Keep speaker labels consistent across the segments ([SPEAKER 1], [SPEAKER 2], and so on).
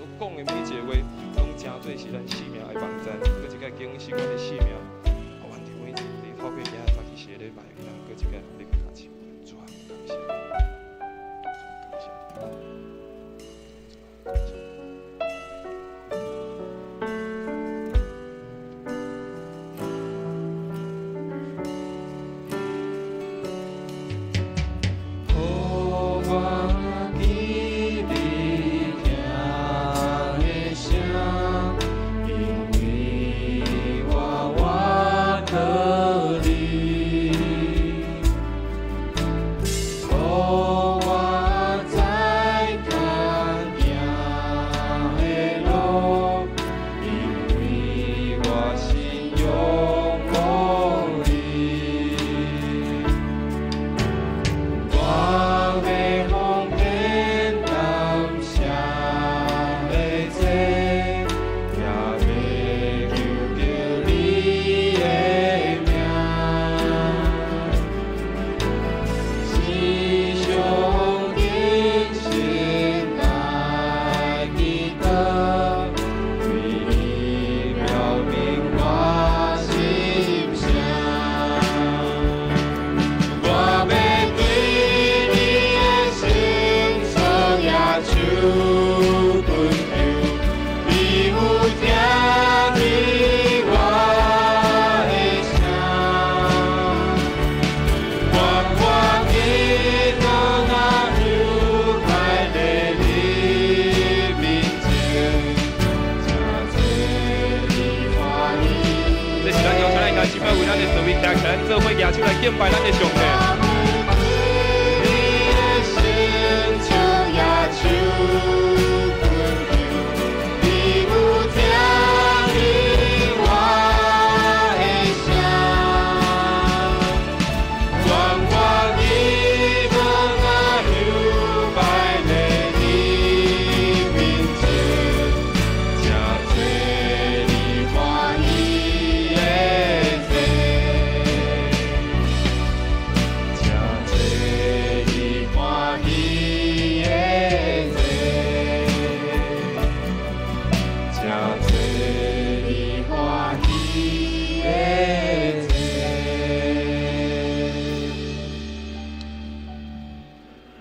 [SPEAKER 1] 所讲的每一个话，拢真做是咱生命的帮助，搁一个更新阮的生命，互阮伫每一日透过今日早起时的礼拜，咱搁一个你甲亲近，主啊，感谢你，感谢你，感谢你。做伙举手来敬拜咱的上帝。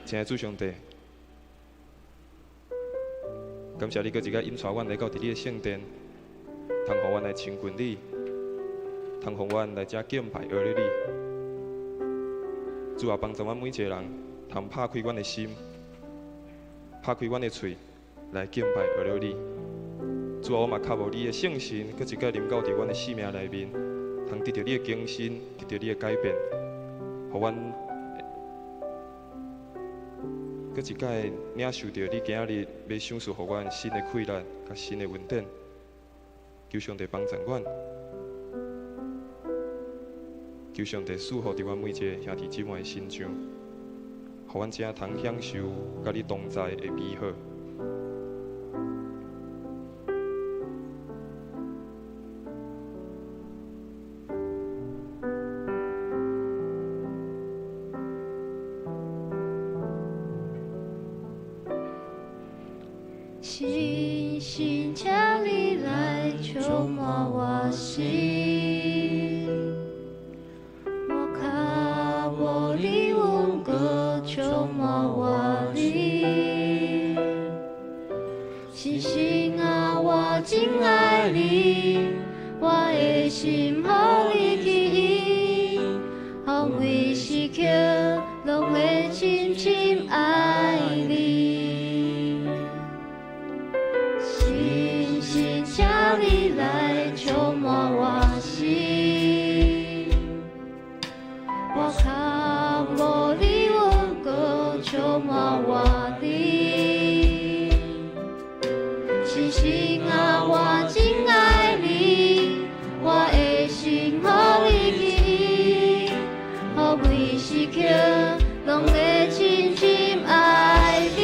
[SPEAKER 1] 亲爱的主上帝，感谢你搁一个引带阮来到伫你的圣殿，通互阮来亲近你，通互阮来遮敬拜学了你。主啊，帮助阮每一个人，通拍开阮的心，拍开阮的喙，来敬拜学了你。主啊，我嘛靠无你的圣神，搁一个临到伫阮的生命内面，通得到你的更新，得到你的改变，互阮。搁一摆领受到你今日要赏赐予阮新的快乐、甲新的稳定，求上帝帮助阮，求上帝赐福伫阮每一个兄弟姊妹的心上，互阮正通享受甲你同在的美好。
[SPEAKER 2] 星星降临来充满我心，我靠我灵魂歌充满我灵。星星啊，我敬爱你，我的心互你记忆，互每时刻拢会深深爱你。降临来充满我心，我靠我灵魂歌充满我灵。星星啊，我敬爱你，我的心互你记忆，互每时刻拢会深深爱你。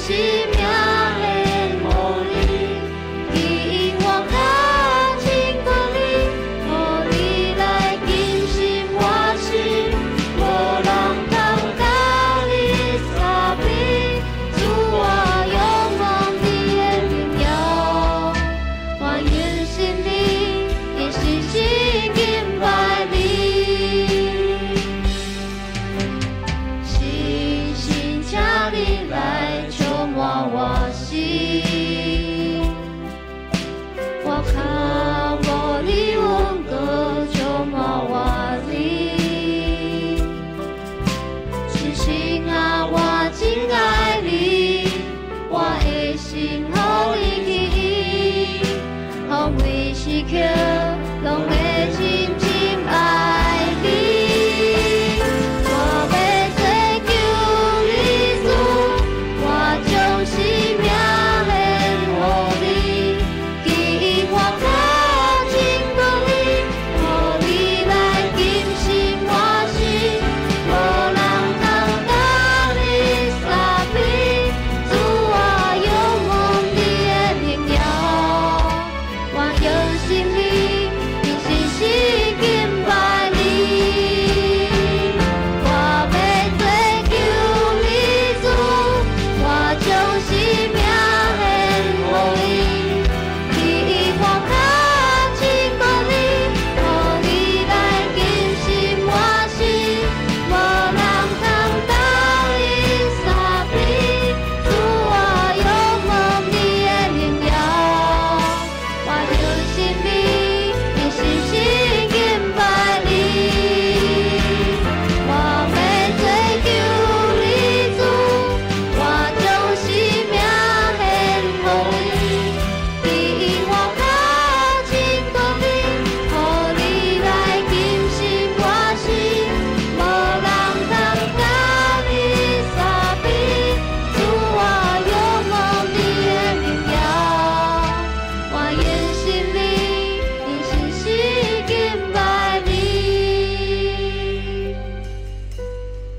[SPEAKER 2] 生命的魔力，希望较亲近你，互你来更新我心，无人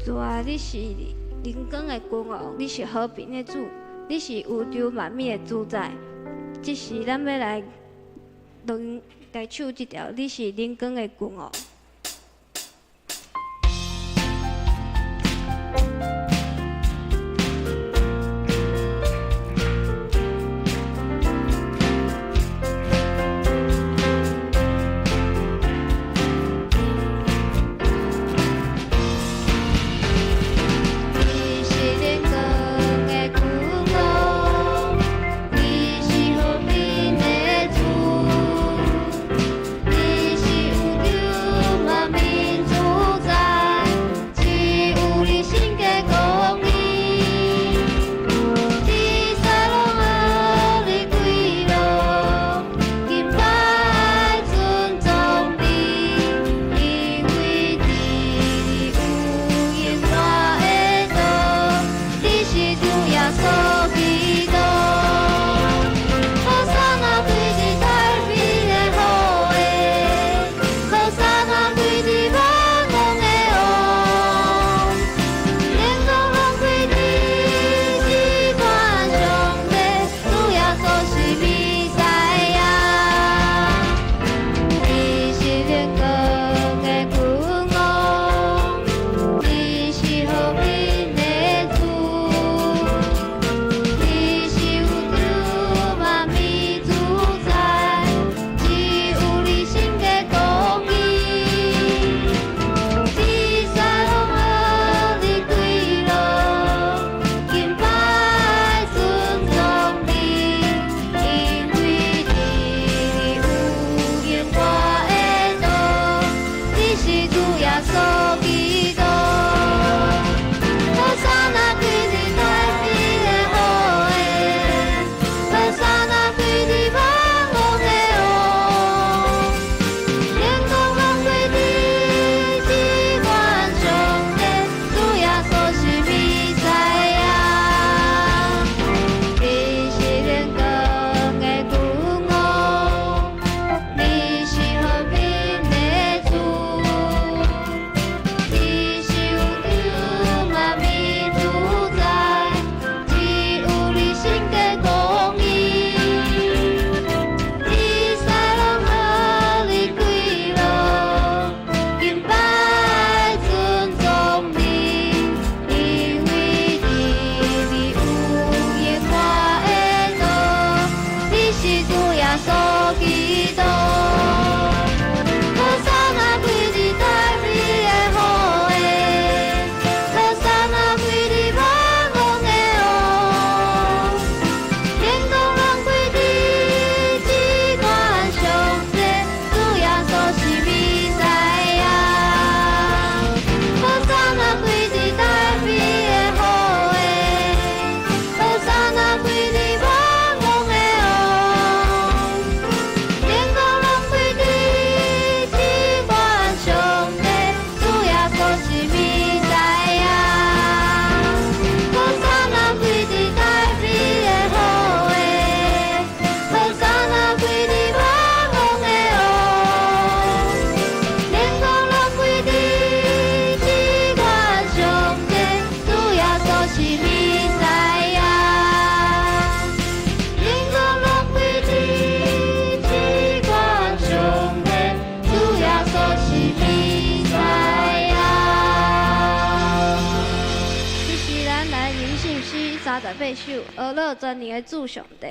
[SPEAKER 2] 主啊，你是人光的君王，你是和平的主，你是宇宙万物的主宰。这是咱要来唱这条，你是人光的君王。308首，俄勒真理的主上帝。